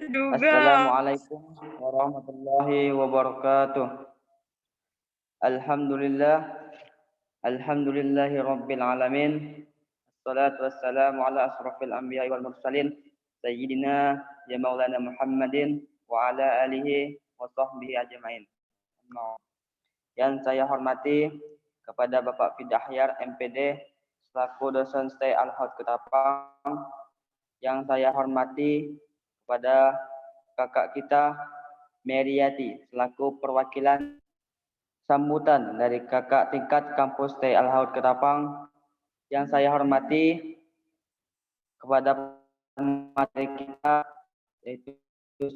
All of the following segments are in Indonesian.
juga. Assalamualaikum warahmatullahi wabarakatuh. Alhamdulillah, alhamdulillahi rabbil alamin. Assalatu wassalamu ala asrafil anbiya'i wal mursalin. Sayyidina ya maulana Muhammadin wa ala alihi wa sahbihi ajma'in. Yang saya hormati kepada Bapak Fidahyar MPD selaku dosen stay Al-Haud Ketapang. Yang saya hormati kepada kakak kita Meriati selaku perwakilan sambutan dari kakak tingkat kampus TI Al-Haud Ketapang. Yang saya hormati kepada materi kita yaitu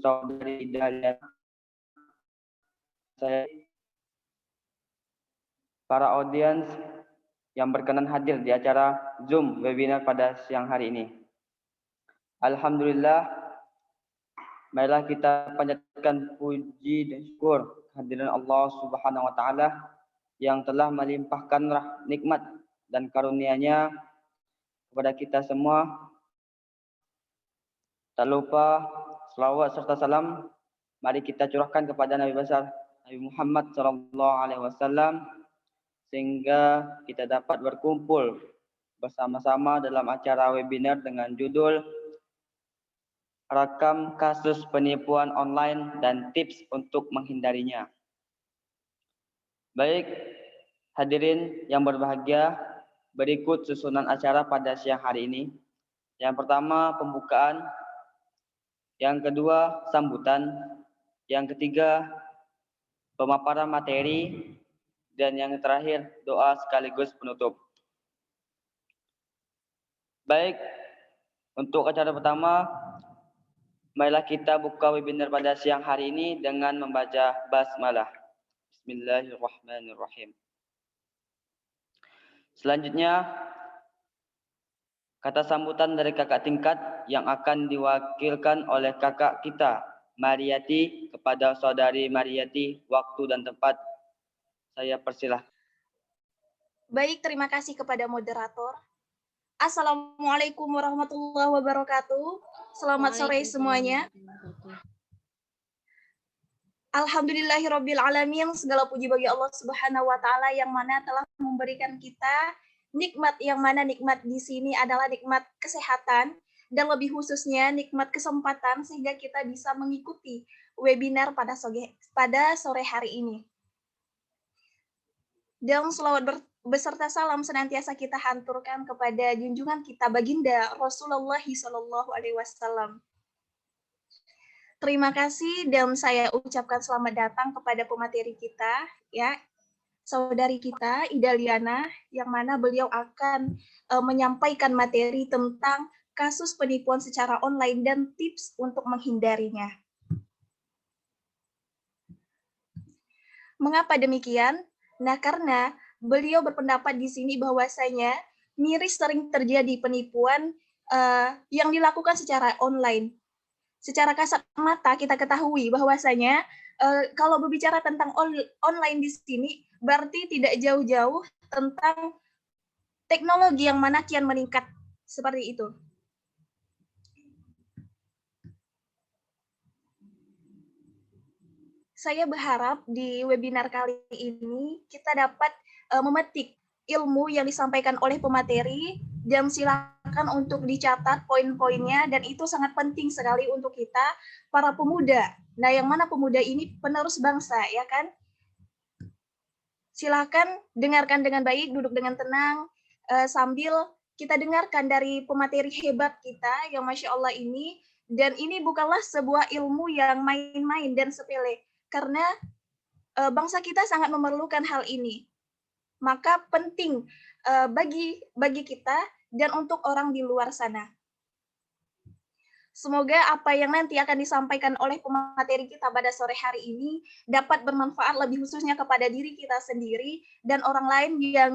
saudari Dahlia, saya para audiens yang berkenan hadir di acara Zoom webinar pada siang hari ini. Alhamdulillah, marilah kita panjatkan puji dan syukur kehadiran Allah Subhanahu wa taala yang telah melimpahkan nikmat dan karunia-Nya kepada kita semua. Tak lupa selawat serta salam mari kita curahkan kepada Nabi besar Nabi Muhammad sallallahu alaihi wasallam sehingga kita dapat berkumpul bersama-sama dalam acara webinar dengan judul Rakam Kasus Penipuan Online dan Tips untuk Menghindarinya. Baik, hadirin yang berbahagia, berikut susunan acara pada siang hari ini. Yang pertama, pembukaan. Yang kedua, sambutan. Yang ketiga, pemaparan materi. Dan yang terakhir, doa sekaligus penutup. Baik, untuk acara pertama, marilah kita buka webinar pada siang hari ini dengan membaca basmalah. Bismillahirrahmanirrahim. Selanjutnya, kata sambutan dari kakak tingkat yang akan diwakilkan oleh kakak kita, Mariati, kepada saudari Mariati, waktu dan tempat saya persilahkan. Baik, terima kasih kepada moderator. Assalamualaikum warahmatullahi wabarakatuh. Selamat sore semuanya. Alhamdulillahirabbil alamin, segala puji bagi Allah Subhanahu wa taala yang mana telah memberikan kita nikmat, yang mana nikmat di sini adalah nikmat kesehatan dan lebih khususnya nikmat kesempatan sehingga kita bisa mengikuti webinar pada sore hari ini. Dan selawat beserta salam senantiasa kita hanturkan kepada junjungan kita baginda Rasulullah SAW. Terima kasih dan saya ucapkan selamat datang kepada pemateri kita, ya, saudari kita Idaliana, yang mana beliau akan menyampaikan materi tentang kasus penipuan secara online dan tips untuk menghindarinya. Mengapa demikian? Nah, karena beliau berpendapat di sini bahwasanya miris sering terjadi penipuan yang dilakukan secara online. Secara kasat mata kita ketahui bahwasanya kalau berbicara tentang online di sini berarti tidak jauh-jauh tentang teknologi yang mana kian meningkat seperti itu. Saya berharap di webinar kali ini kita dapat memetik ilmu yang disampaikan oleh pemateri dan silakan untuk dicatat poin-poinnya, dan itu sangat penting sekali untuk kita para pemuda. Nah, yang mana pemuda ini penerus bangsa, ya kan? Silakan dengarkan dengan baik, duduk dengan tenang sambil kita dengarkan dari pemateri hebat kita yang Masya Allah ini. Dan ini bukanlah sebuah ilmu yang main-main dan sepele, karena bangsa kita sangat memerlukan hal ini. Maka penting bagi kita dan untuk orang di luar sana. Semoga apa yang nanti akan disampaikan oleh pemateri kita pada sore hari ini dapat bermanfaat lebih khususnya kepada diri kita sendiri dan orang lain yang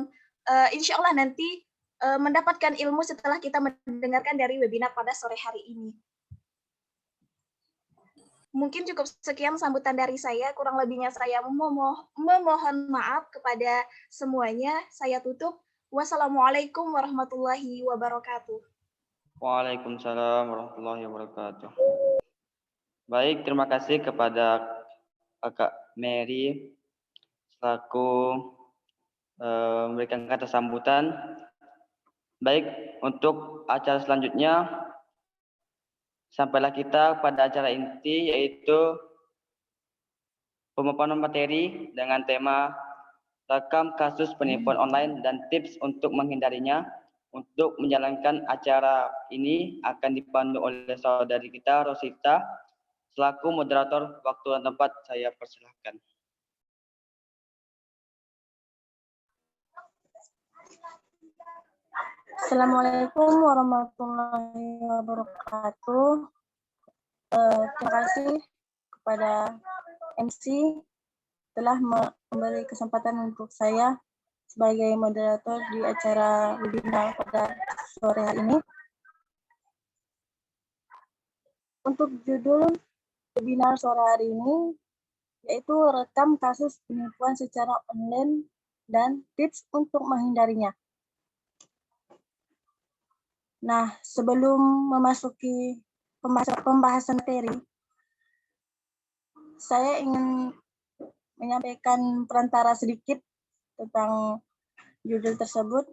insya Allah nanti mendapatkan ilmu setelah kita mendengarkan dari webinar pada sore hari ini. Mungkin cukup sekian sambutan dari saya, kurang lebihnya saya memohon maaf kepada semuanya. Saya tutup. Wassalamualaikum warahmatullahi wabarakatuh. Waalaikumsalam warahmatullahi wabarakatuh. Baik, terima kasih kepada Kakak Mary selaku memberikan kata sambutan. Baik, untuk acara selanjutnya, sampailah kita pada acara inti, yaitu pemaparan materi dengan tema rekam kasus penipuan online dan tips untuk menghindarinya. Untuk menjalankan acara ini akan dipandu oleh saudari kita, Rosita, selaku moderator. Waktu dan tempat saya persilahkan. Assalamualaikum warahmatullahi wabarakatuh. Terima kasih kepada MC telah memberi kesempatan untuk saya sebagai moderator di acara webinar pada sore hari ini. Untuk judul webinar sore hari ini yaitu rekam kasus penipuan secara online dan tips untuk menghindarinya. Nah, sebelum memasuki pembahasan materi, saya ingin menyampaikan perantara sedikit tentang judul tersebut.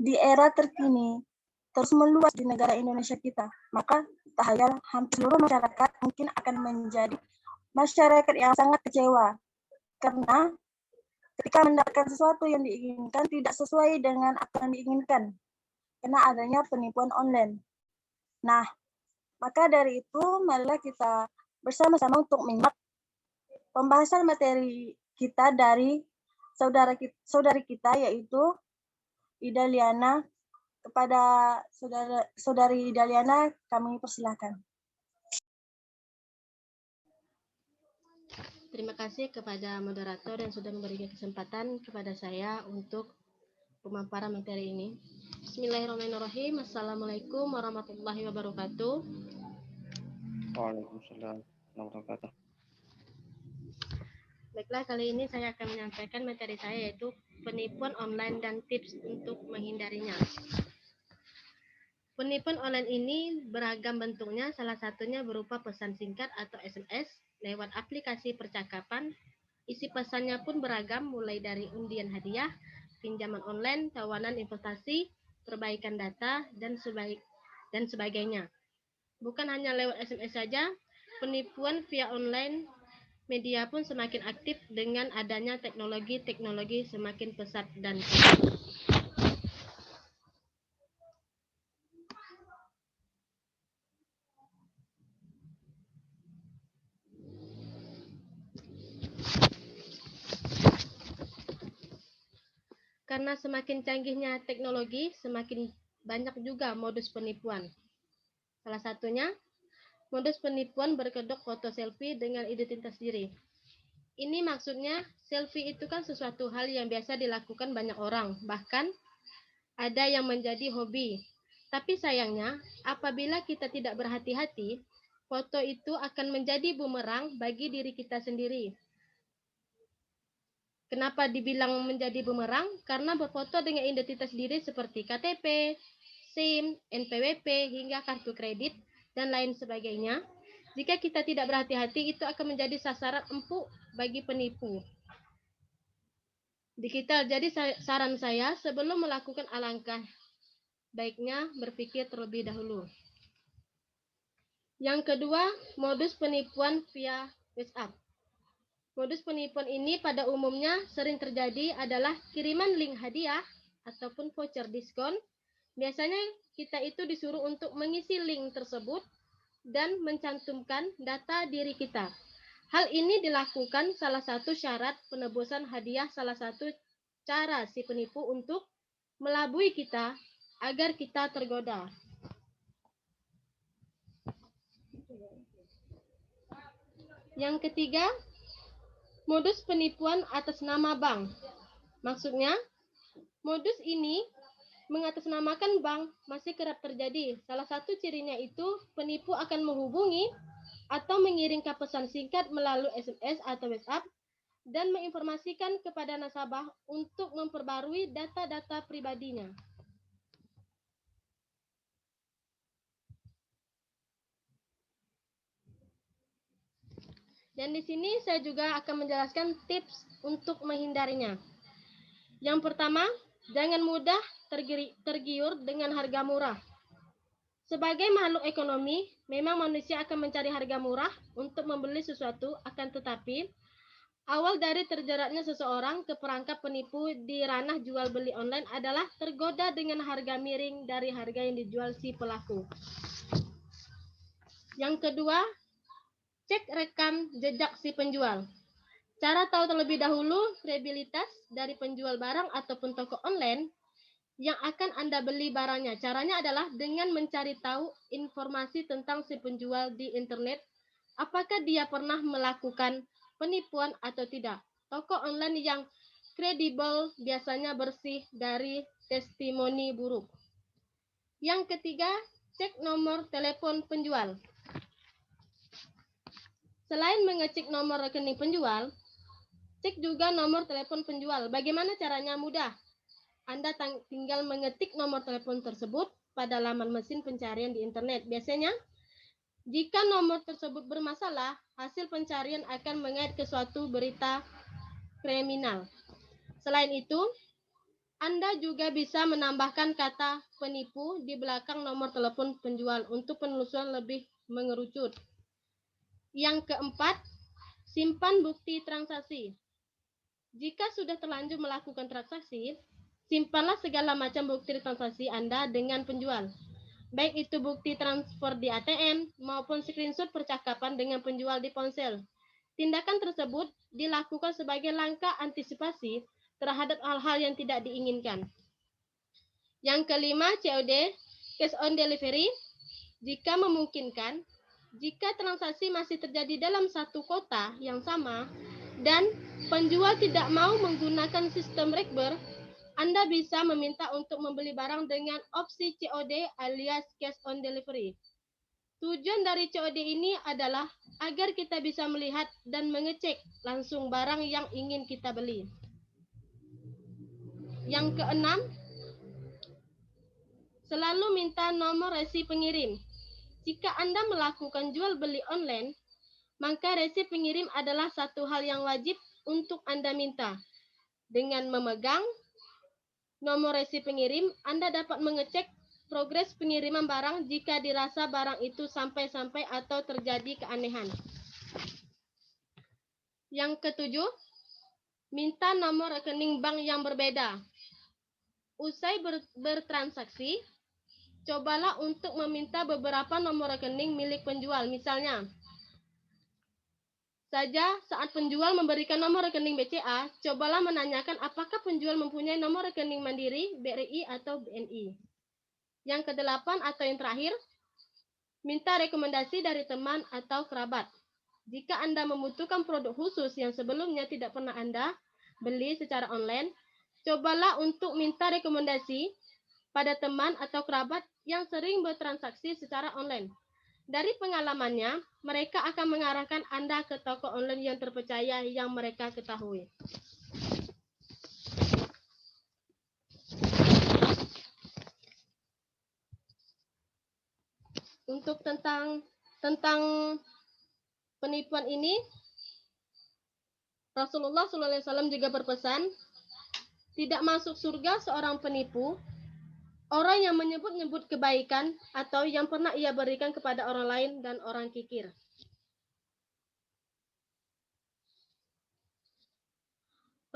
Di era terkini, terus meluas di negara Indonesia kita, maka tak hanya hampir seluruh masyarakat mungkin akan menjadi masyarakat yang sangat kecewa karena ketika mendapatkan sesuatu yang diinginkan tidak sesuai dengan apa yang diinginkan karena adanya penipuan online. Nah, maka dari itu marilah kita bersama-sama untuk menyimak pembahasan materi kita dari saudari kita yaitu Ida Liana. Kepada saudari Ida Liana kami persilakan. Terima kasih kepada moderator yang sudah memberikan kesempatan kepada saya untuk pemaparan materi ini. Bismillahirrahmanirrahim. Assalamualaikum warahmatullahi wabarakatuh. Waalaikumsalam warahmatullahi wabarakatuh. Baiklah, kali ini saya akan menyampaikan materi saya yaitu penipuan online dan tips untuk menghindarinya. Penipuan online ini beragam bentuknya, salah satunya berupa pesan singkat atau SMS lewat aplikasi percakapan. Isi pesannya pun beragam, mulai dari undian hadiah, pinjaman online, tawanan investasi, perbaikan data, dan sebagainya. Bukan hanya lewat SMS saja, penipuan via online media pun semakin aktif dengan adanya teknologi semakin pesat dan cepat. Karena semakin canggihnya teknologi, semakin banyak juga modus penipuan. Salah satunya, modus penipuan berkedok foto selfie dengan identitas diri. Ini maksudnya, selfie itu kan sesuatu hal yang biasa dilakukan banyak orang, bahkan ada yang menjadi hobi. Tapi sayangnya, apabila kita tidak berhati-hati, foto itu akan menjadi bumerang bagi diri kita sendiri. Kenapa dibilang menjadi bumerang? Karena berfoto dengan identitas diri seperti KTP, SIM, NPWP, hingga kartu kredit, dan lain sebagainya. Jika kita tidak berhati-hati, itu akan menjadi sasaran empuk bagi penipu. Digital, jadi saran saya, sebelum melakukan alangkah baiknya berpikir terlebih dahulu. Yang kedua, modus penipuan via WhatsApp. Modus penipuan ini pada umumnya sering terjadi adalah kiriman link hadiah ataupun voucher diskon. Biasanya kita itu disuruh untuk mengisi link tersebut dan mencantumkan data diri kita. Hal ini dilakukan salah satu syarat penebusan hadiah, salah satu cara si penipu untuk melabui kita agar kita tergoda. Yang ketiga, modus penipuan atas nama bank. Maksudnya, modus ini mengatasnamakan bank masih kerap terjadi. Salah satu cirinya itu penipu akan menghubungi atau mengirimkan pesan singkat melalui SMS atau WhatsApp dan menginformasikan kepada nasabah untuk memperbarui data-data pribadinya. Dan di sini saya juga akan menjelaskan tips untuk menghindarinya. Yang pertama, jangan mudah tergiur dengan harga murah. Sebagai makhluk ekonomi, memang manusia akan mencari harga murah untuk membeli sesuatu, akan tetapi awal dari terjeratnya seseorang ke perangkap penipu di ranah jual beli online adalah tergoda dengan harga miring dari harga yang dijual si pelaku. Yang kedua, cek rekam jejak si penjual. Cara tahu terlebih dahulu kredibilitas dari penjual barang ataupun toko online yang akan Anda beli barangnya. Caranya adalah dengan mencari tahu informasi tentang si penjual di internet, apakah dia pernah melakukan penipuan atau tidak. Toko online yang kredibel biasanya bersih dari testimoni buruk. Yang ketiga, cek nomor telepon penjual. Selain mengecek nomor rekening penjual, cek juga nomor telepon penjual. Bagaimana caranya? Mudah. Anda tinggal mengetik nomor telepon tersebut pada laman mesin pencarian di internet. Biasanya, jika nomor tersebut bermasalah, hasil pencarian akan mengait ke suatu berita kriminal. Selain itu, Anda juga bisa menambahkan kata penipu di belakang nomor telepon penjual untuk penelusuran lebih mengerucut. Yang keempat, simpan bukti transaksi. Jika sudah terlanjur melakukan transaksi, simpanlah segala macam bukti transaksi Anda dengan penjual. Baik itu bukti transfer di ATM maupun screenshot percakapan dengan penjual di ponsel. Tindakan tersebut dilakukan sebagai langkah antisipasi terhadap hal-hal yang tidak diinginkan. Yang kelima, COD, cash on delivery. Jika memungkinkan, jika transaksi masih terjadi dalam satu kota yang sama dan penjual tidak mau menggunakan sistem rekber, Anda bisa meminta untuk membeli barang dengan opsi COD alias cash on delivery. Tujuan dari COD ini adalah agar kita bisa melihat dan mengecek langsung barang yang ingin kita beli. Yang keenam, selalu minta nomor resi pengirim. Jika Anda melakukan jual beli online, maka resi pengirim adalah satu hal yang wajib untuk Anda minta. Dengan memegang nomor resi pengirim, Anda dapat mengecek progres pengiriman barang jika dirasa barang itu sampai-sampai atau terjadi keanehan. Yang ketujuh, minta nomor rekening bank yang berbeda. Usai bertransaksi, cobalah untuk meminta beberapa nomor rekening milik penjual. Misalnya, saat penjual memberikan nomor rekening BCA, cobalah menanyakan apakah penjual mempunyai nomor rekening Mandiri, BRI, atau BNI. Yang kedelapan atau yang terakhir, minta rekomendasi dari teman atau kerabat. Jika Anda membutuhkan produk khusus yang sebelumnya tidak pernah Anda beli secara online, cobalah untuk minta rekomendasi pada teman atau kerabat yang sering bertransaksi secara online. Dari pengalamannya, mereka akan mengarahkan Anda ke toko online yang terpercaya yang mereka ketahui. Untuk tentang penipuan ini, Rasulullah SAW juga berpesan, tidak masuk surga seorang penipu, orang yang menyebut-nyebut kebaikan atau yang pernah ia berikan kepada orang lain dan orang kikir.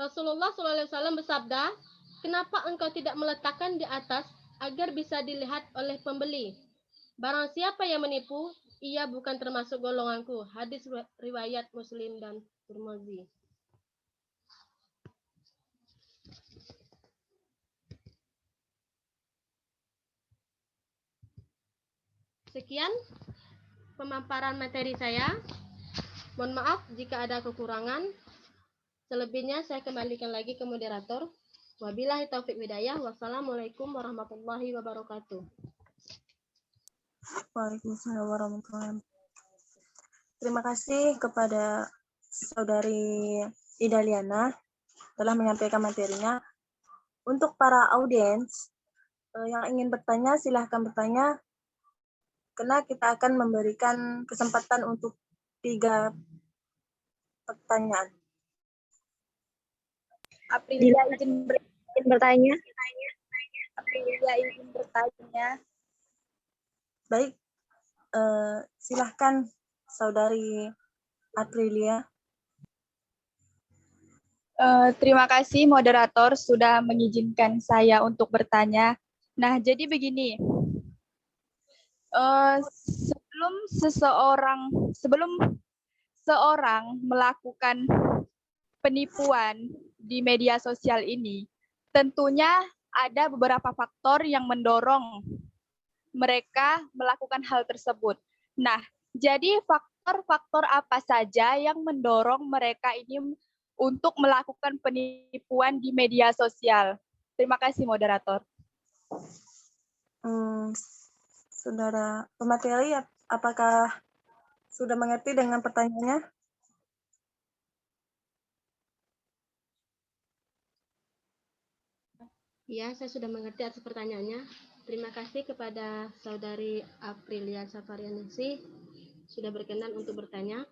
Rasulullah SAW bersabda, kenapa engkau tidak meletakkan di atas agar bisa dilihat oleh pembeli? Barang siapa yang menipu, ia bukan termasuk golonganku. Hadis riwayat Muslim dan Tirmidzi. Sekian pemaparan materi saya. Mohon maaf jika ada kekurangan. Selebihnya saya kembalikan lagi ke moderator. Wabillahi taufik hidayah. Wassalamualaikum warahmatullahi wabarakatuh. Waalaikumsalam warahmatullahi wabarakatuh. Terima kasih kepada Saudari Ida Liana telah menyampaikan materinya. Untuk para audiens yang ingin bertanya, silahkan bertanya. Karena kita akan memberikan kesempatan untuk 3 pertanyaan. Aprilia izin bertanya. Aprilia izin bertanya. Baik, silahkan Saudari Aprilia. Terima kasih moderator sudah mengizinkan saya untuk bertanya. Nah, jadi begini, sebelum seorang melakukan penipuan di media sosial ini, tentunya ada beberapa faktor yang mendorong mereka melakukan hal tersebut. Nah, jadi faktor-faktor apa saja yang mendorong mereka ini untuk melakukan penipuan di media sosial? Terima kasih, moderator. Saudara pemateri, apakah sudah mengerti dengan pertanyaannya? Ya, saya sudah mengerti atas pertanyaannya. Terima kasih kepada Saudari Aprilia Safarianisi sudah berkenan untuk bertanya.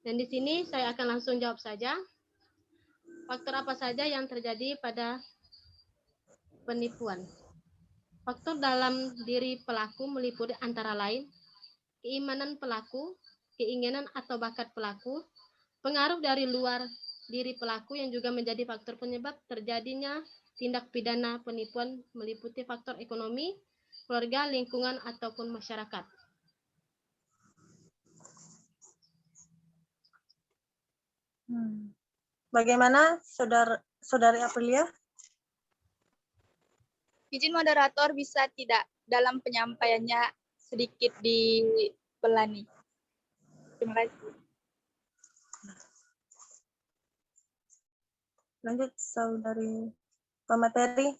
Dan di sini saya akan langsung jawab saja. Faktor apa saja yang terjadi pada penipuan? Faktor dalam diri pelaku meliputi antara lain keimanan pelaku, keinginan atau bakat pelaku, pengaruh dari luar diri pelaku yang juga menjadi faktor penyebab terjadinya tindak pidana penipuan meliputi faktor ekonomi, keluarga, lingkungan, ataupun masyarakat. Bagaimana Saudari Aprilia? Izin moderator bisa tidak dalam penyampaiannya sedikit dipelani. Terima kasih. Lanjut Saudari pemateri.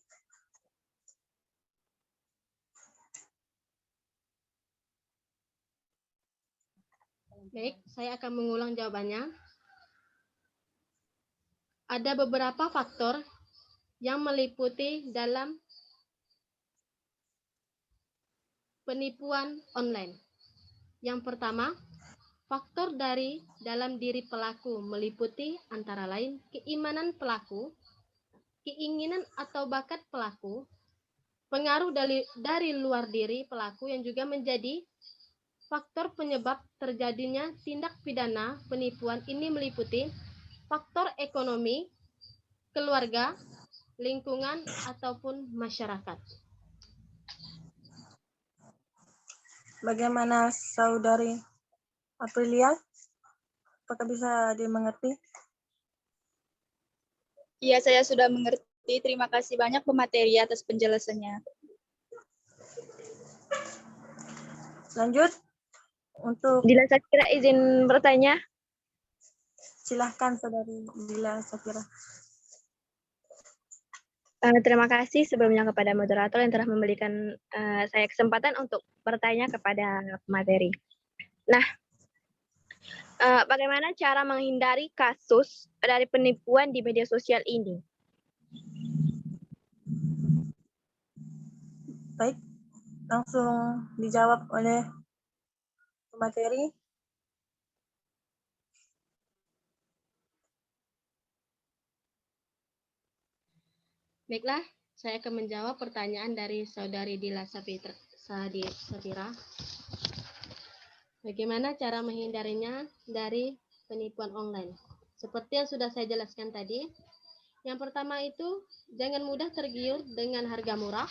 Baik, saya akan mengulang jawabannya. Ada beberapa faktor yang meliputi dalam penipuan online. Yang pertama, faktor dari dalam diri pelaku meliputi antara lain keimanan pelaku, keinginan atau bakat pelaku, pengaruh dari luar diri pelaku yang juga menjadi faktor penyebab terjadinya tindak pidana penipuan ini meliputi faktor ekonomi, keluarga, lingkungan, ataupun masyarakat. Bagaimana Saudari Aprilia? Apakah bisa dimengerti? Iya, saya sudah mengerti. Terima kasih banyak pemateri atas penjelasannya. Lanjut untuk Dila Sakira izin bertanya. silahkan Saudari Dila Sakira. Terima kasih sebelumnya kepada moderator yang telah memberikan saya kesempatan untuk bertanya kepada materi. Nah, bagaimana cara menghindari kasus dari penipuan di media sosial ini? Baik, langsung dijawab oleh pemateri. Baiklah, saya akan menjawab pertanyaan dari Saudari Dila Safira. Bagaimana cara menghindarinya dari penipuan online? Seperti yang sudah saya jelaskan tadi, yang pertama itu jangan mudah tergiur dengan harga murah.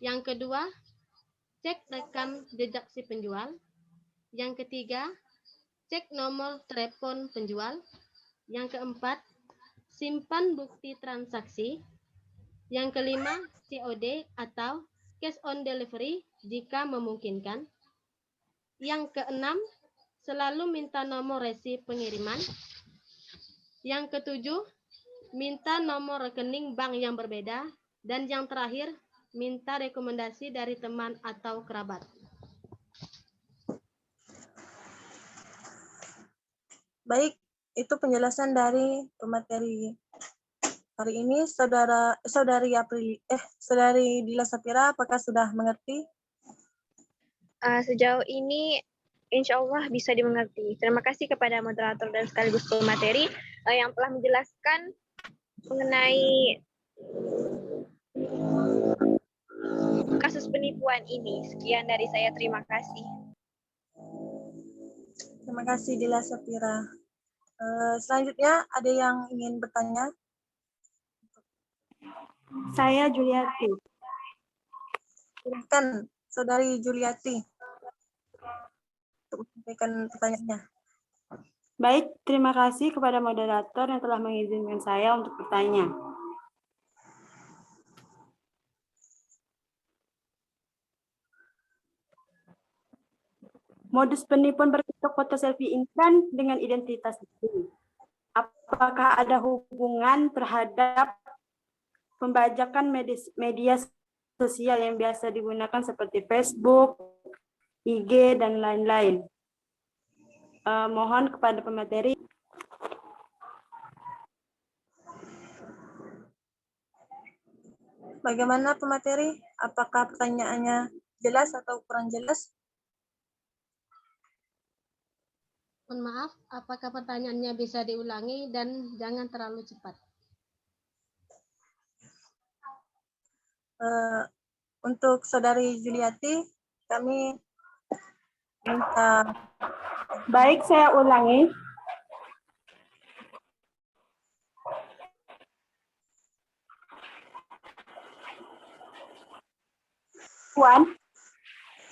Yang kedua, cek rekam jejak si penjual. Yang ketiga, cek nomor telepon penjual. Yang keempat, simpan bukti transaksi. Yang kelima, COD atau cash on delivery jika memungkinkan. Yang keenam, selalu minta nomor resi pengiriman. Yang ketujuh, minta nomor rekening bank yang berbeda. Dan yang terakhir, minta rekomendasi dari teman atau kerabat. Baik, itu penjelasan dari pemateri hari ini. Saudari Dila Safira, apakah sudah mengerti? Sejauh ini insya Allah bisa dimengerti. Terima kasih kepada moderator dan sekaligus pemateri yang telah menjelaskan mengenai kasus penipuan ini. Sekian dari saya, terima kasih. Terima kasih Dila Safira. Selanjutnya ada yang ingin bertanya? Saya Juliati. Silakan Saudari Juliati untuk menyampaikan pertanyaannya. Baik, terima kasih kepada moderator yang telah mengizinkan saya untuk bertanya. Modus penipuan berbentuk foto selfie instan dengan identitas diri. Apakah ada hubungan terhadap pembajakan media sosial yang biasa digunakan seperti Facebook, IG, dan lain-lain? Mohon kepada pemateri. Bagaimana pemateri? Apakah pertanyaannya jelas atau kurang jelas? Mohon maaf, apakah pertanyaannya bisa diulangi dan jangan terlalu cepat? Untuk Saudari Juliati, kami minta. Baik, saya ulangi.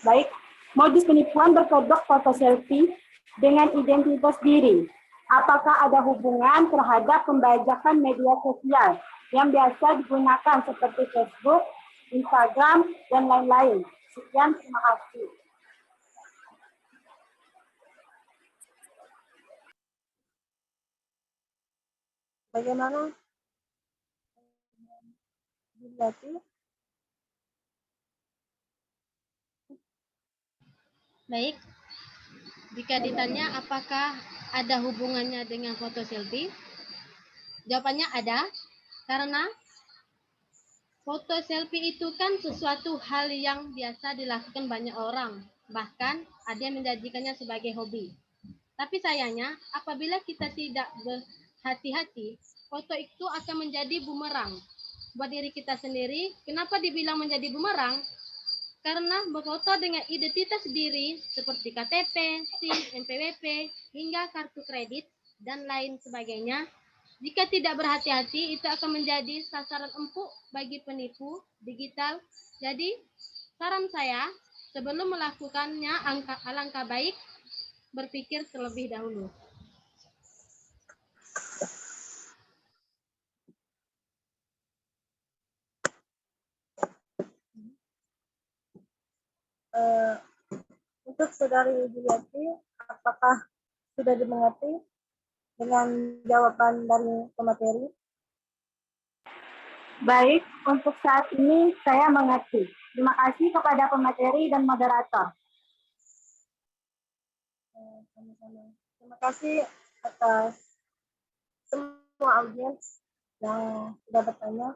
Baik, modus penipuan berkedok foto selfie dengan identitas diri. Apakah ada hubungan terhadap pembajakan media sosial yang biasa digunakan seperti Facebook, Instagram, dan lain-lain? Sekian, terima kasih. Bagaimana Juliati? Baik, jika ditanya apakah ada hubungannya dengan foto selfie, jawabannya ada, karena foto selfie itu kan sesuatu hal yang biasa dilakukan banyak orang, bahkan ada yang menjadikannya sebagai hobi. Tapi sayangnya, apabila kita tidak berhati-hati, foto itu akan menjadi bumerang buat diri kita sendiri. Kenapa dibilang menjadi bumerang? Karena berfoto dengan identitas diri seperti KTP, SIM, NPWP, hingga kartu kredit, dan lain sebagainya. Jika tidak berhati-hati, itu akan menjadi sasaran empuk bagi penipu digital. Jadi, saran saya, sebelum melakukannya, alangkah baik berpikir terlebih dahulu. Untuk Saudari Juliati, apakah sudah dimengerti dengan jawaban dari pemateri? Baik, untuk saat ini saya mengerti. Terima kasih kepada pemateri dan moderator. Sama-sama. Terima kasih atas semua audiens yang sudah bertanya.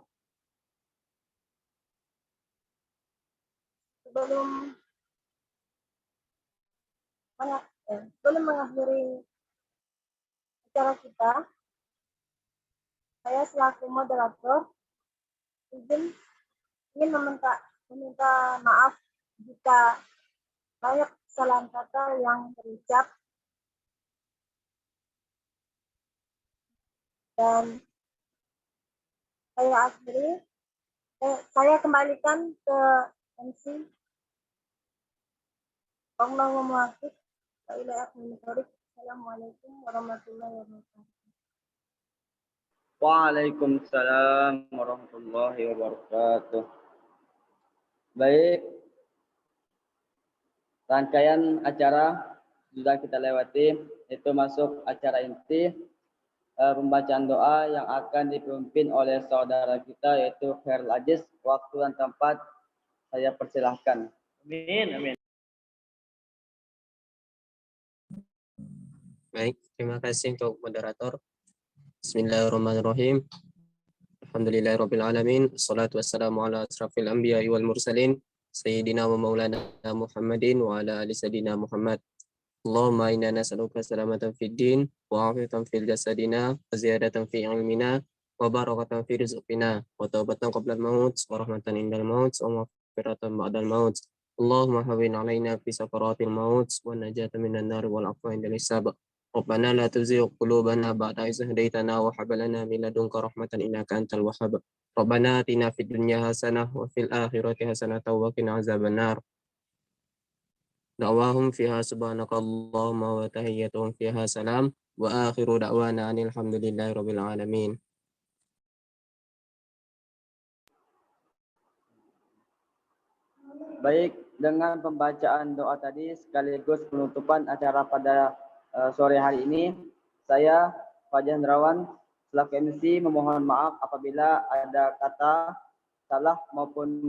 Sebelum mengakhiri acara kita, saya selaku moderator ingin meminta maaf jika banyak kesalahan kata yang terucap, dan saya kembalikan ke MC. Assalamualaikum warahmatullahi wabarakatuh. Waalaikumsalam warahmatullahi wabarakatuh. Baik, rangkaian acara sudah kita lewati, itu masuk acara inti, pembacaan doa yang akan dipimpin oleh saudara kita yaitu Khairul Aziz. Waktu dan tempat saya persilahkan. Amin, amin. Baik, terima kasih untuk moderator. Bismillahirrahmanirrahim. Alhamdulillahirrabbilalamin. Assalatu wassalamu ala asrafil anbiya wal mursalin. Sayyidina wa maulana Muhammadin wa ala ali sayyidina Muhammad. Allahumma inna nas'aluka salamatan fid din wa afiyatan fil jasadina wa ziyadatan fi ilmina wa barakatan fi rizqina wa taubatan qabla al-maut wa rahmatan indal maut wa maghfiratan ba'dal maut. Allahumma hawwin 'alaina fi sakaratil maut wa najatan minan nar wal afwa indal hisab. Rabbana la tuzigh qulubana ba'da idh hadaytana wa hab lana min ladunka rahmatan innaka antal wahhab. Rabbana atina fid dunya hasanah wa fil akhirati hasanah wa qina azabannar. Da'wahum fiha subhanakallahumma wa tahiyyatuhum fiha salam wa akhiru da'wana anil hamdulillahi rabbil alamin. Baik, dengan pembacaan doa tadi sekaligus penutupan acara pada sore hari ini, saya Fajar Hendrawan selaku MC memohon maaf apabila ada kata salah maupun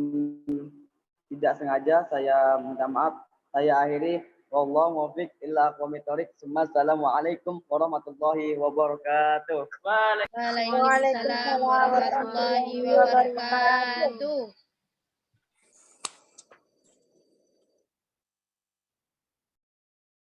tidak sengaja. Saya minta maaf. Saya akhiri. Wallahu muwaffiq illa aqwamit thoriq. Assalamualaikum warahmatullahi wabarakatuh. Waalaikumsalam warahmatullahi wabarakatuh.